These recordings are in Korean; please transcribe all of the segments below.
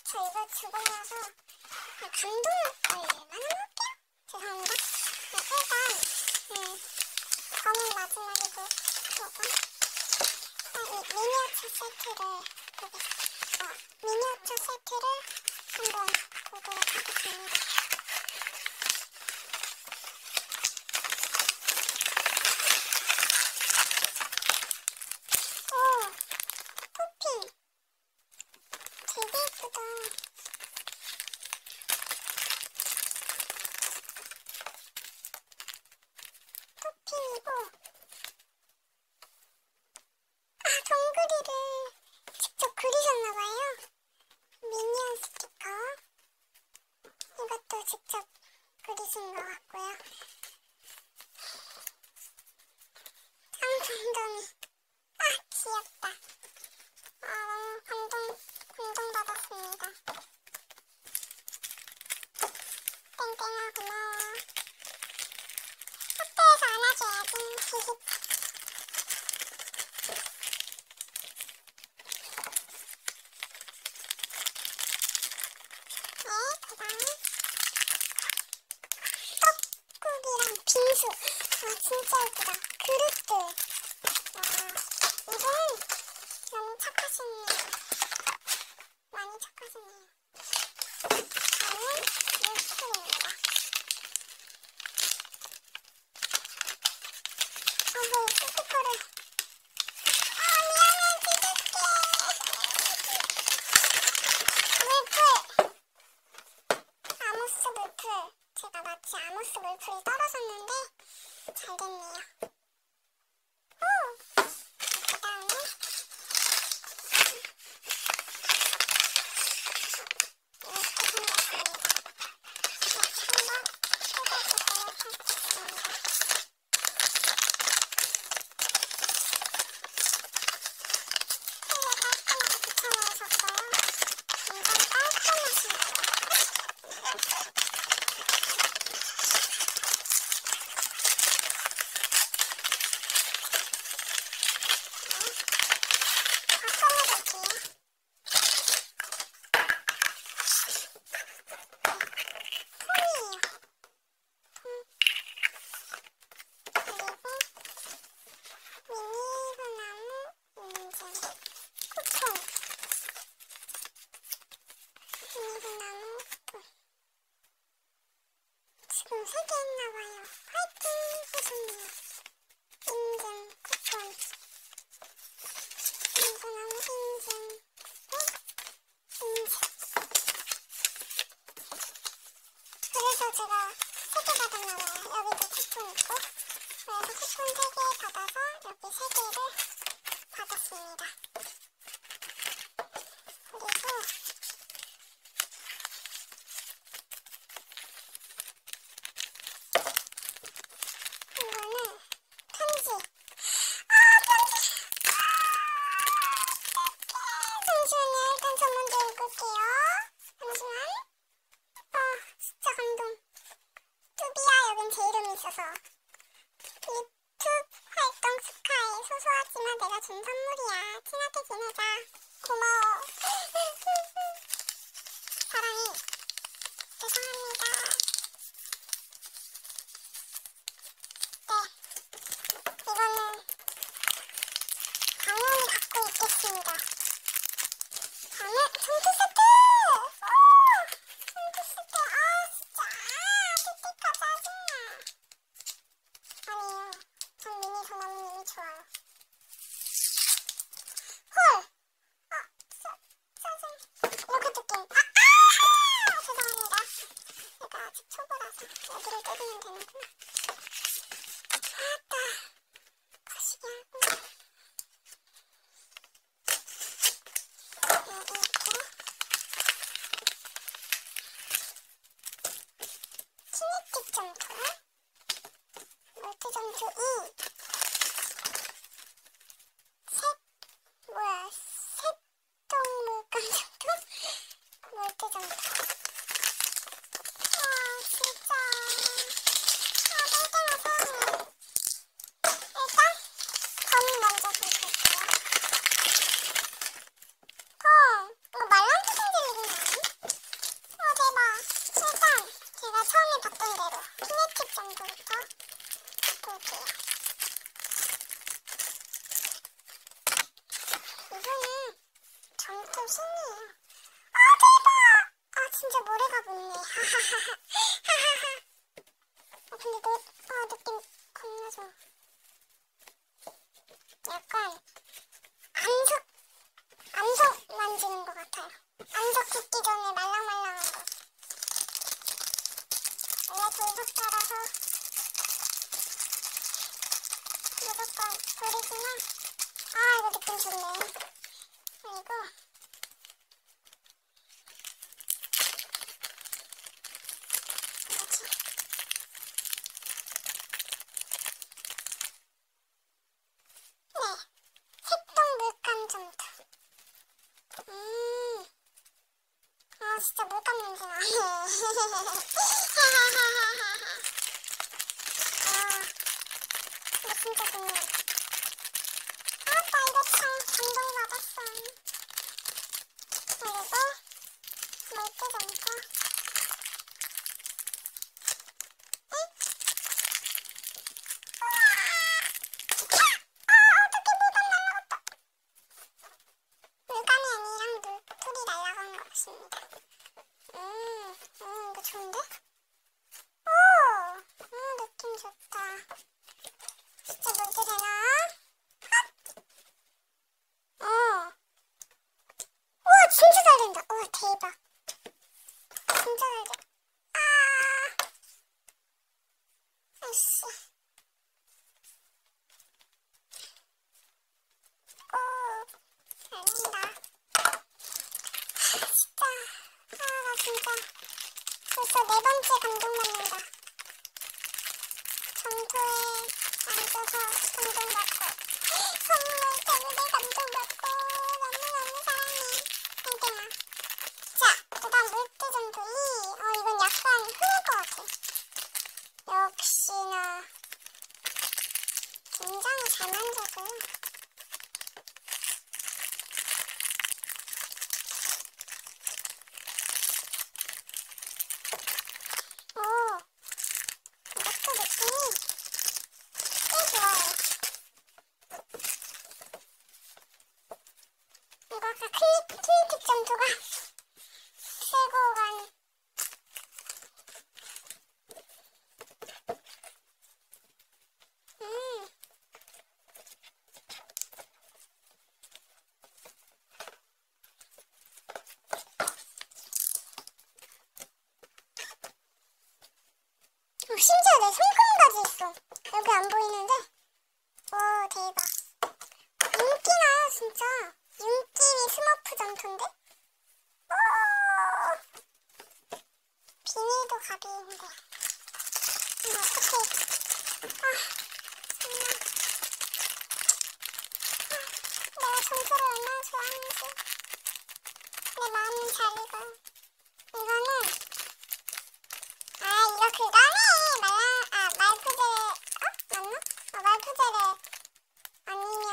저 이거 주방이라서 감동 얼마나 할게요. 죄송합니다. 일단 검은 마지막이고 이 미니어처 세트를 보겠습니다. 미니어처 세트를 한번 보도록 하겠습니다. 오! 토핑! 되게 예쁘다. 토핑이고 동그리를 직접 그리셨나봐요. 미니언 스티커 이것도 직접 그리신 것 같고요. 쌍둥이 귀엽다. 너무 감동받았습니다. 땡땡아 고마워. 학교에서 안아줘야지. 그다음 떡국이랑 빙수. 진짜 예쁘다. 그릇들. 이분 너무 착하시네요. 많이 착하시네요. 저는 물풀입니다. 왜 스티커를 미안해. 찢을게. 물풀. 아모스 물풀. 제가 마치 아모스 물풀이 떨어졌는데 잘 됐네요. 그 다음에 지금 3개 했나봐요. 화이팅 하셨네요. 인증 쿠폰. 인증하고 인증. 인증. 그래서 제가 3개 받았나봐요. 여기도 쿠폰 있고. 그래서 쿠폰 3개 받아서 여기 3개를 받았습니다. 그리고 이거는 편지. 잠시만요. 일단 저 먼저 읽을게요. 잠시만. 진짜 감동. 뚜비야, 여긴 제 이름이 있어서. 유튜브 활동 축하해. 소소하지만 내가 준 선물이야. 친하게 지내자. 고마워. 사랑해. 죄송합니다. 이거는 당연히 갖고 있겠습니다. 손기 세트! 손기 세트! 진짜! 스티커 짜증나. 아니에요. 전 미니 소나무님이 좋아요. 헐! 짜증. 이렇게 느낌. 죄송합니다. 제가 아직 초보라서 여기를 때리면 되는구나. 거시기 하고. 여기 이렇게 모래가 붙네. 하하하하. 근데 느낌 겁나 좋아. 약간 암석 만지는 것 같아요. 암석 굽기 전에 말랑말랑한 거. 원래 돌석자라서 무조건 돌이지만, 이거 느낌 좋네. 그리고 뭐지? 네, 색동 물감 점토. 진짜 물감 냄새 나네. 이거 진짜 좋네. 나 이거 참 감동받았어. 그리고 물도 점토. 어떡해, 물감 날라갔다. 물감이 아니랑 물풀이 날아간 것 같습니다. 이거 좋은데? 느낌 좋다. 진짜 물도 되나? 우와, 진짜 잘 된다. 우와, 대박. 진짜 잘 돼. 아이씨. 잘 된다. 진짜. 나 진짜. 벌써 4번째 감동받는다. 점토에 앉아서 감동받고, 선물 때문에 감동받고, 너무너무 사랑해. 땡땡아. 자, 그 다음 물도 점토이, 이건 약간 흐릴 것 같아. 역시나 굉장히 잘 만져줘요. 이것도 느낌이 꽤 좋아요. 이거 아까 클리픽 점토가 쓰고 간 심지어 내 손금까지 있어. 여기 안 보이는데? 와, 대박. 윤기나요, 진짜. 윤기위 스머프 점토인데? 비닐도 가비인데. 어떡해. 정말. 내가 점토를 얼마나 좋아하는지. 내 마음은 잘 익어. 이거는, 이거 그거네. 말푸젤, 맞나? 말푸젤에 아니면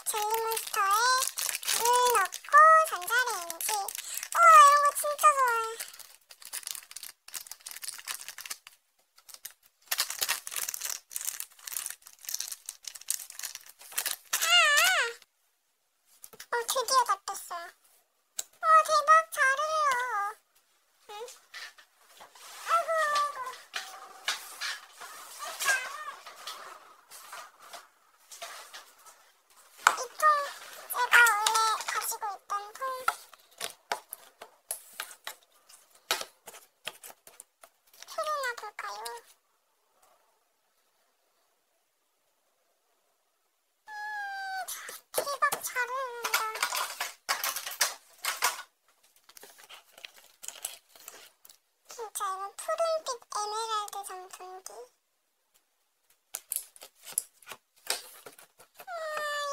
젤리몬스터에 물 넣고 전자레인지. 이런 거 진짜 좋아해. 드디어 다 뺐어요. 대박, 잘해요. 응? 아이고. 이 통, 제가 원래 가지고 있던 통. 소리나 볼까요? 대박, 잘 어울린다. 진짜 이거 푸른빛 에메랄드 점토인데.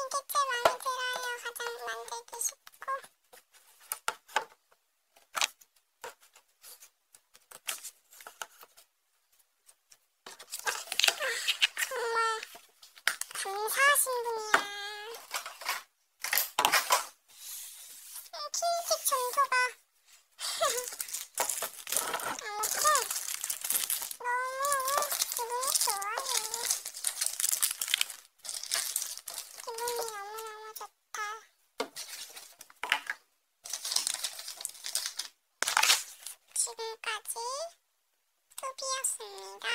이게 제일 마음에 들어요. 가장 만들기 쉽고. 정말 감사하신 분이야. 킹킥 점토가 아무튼 너무너무 기분이 좋아요. 기분이 너무너무 좋다. 지금 하겠습니다.